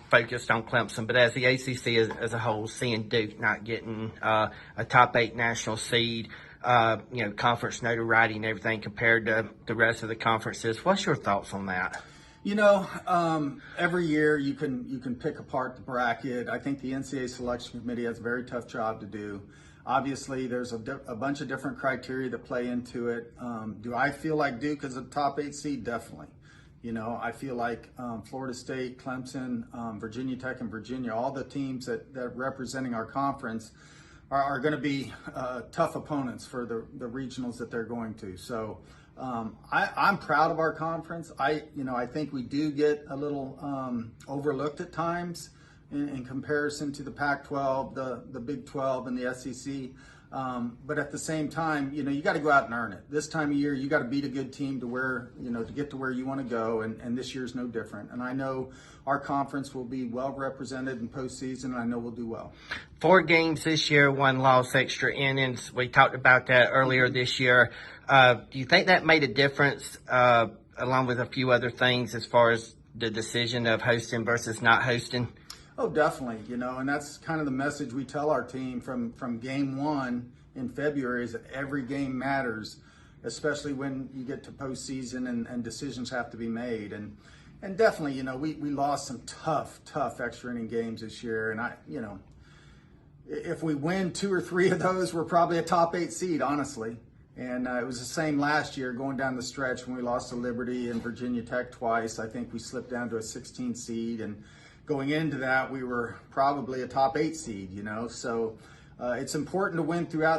focused on Clemson, but as the ACC as a whole, seeing Duke not getting a top 8 national seed, conference notoriety and everything compared to the rest of the conferences, what's your thoughts on that? Every year you can pick apart the bracket. I think the NCAA selection committee has a very tough job to do. Obviously, there's a bunch of different criteria that play into it. Do I feel like Duke is a top 8 seed? Definitely. I feel like Florida State, Clemson, Virginia Tech, and Virginia, all the teams that representing our conference are going to be tough opponents for the regionals that they're going to. So I'm proud of our conference. I think we do get a little overlooked at times in comparison to the Pac-12, the Big 12, and the SEC. But at the same time, you got to go out and earn it. This time of year, you got to beat a good team to get to where you want to go, and this year's no different. And I know our conference will be well represented in postseason, and I know we'll do well. 4 games this year, 1 loss, extra innings. We talked about that earlier this year. Do you think that made a difference, along with a few other things, as far as the decision of hosting versus not hosting? Oh, definitely. And that's kind of the message we tell our team from game 1 in February, is that every game matters, especially when you get to postseason and decisions have to be made. And definitely, we lost some tough extra inning games this year. And if we win 2 or 3 of those, we're probably a top 8 seed, honestly. And it was the same last year going down the stretch when we lost to Liberty and Virginia Tech twice. I think we slipped down to a 16 seed, and going into that, we were probably a top 8 seed, So it's important to win throughout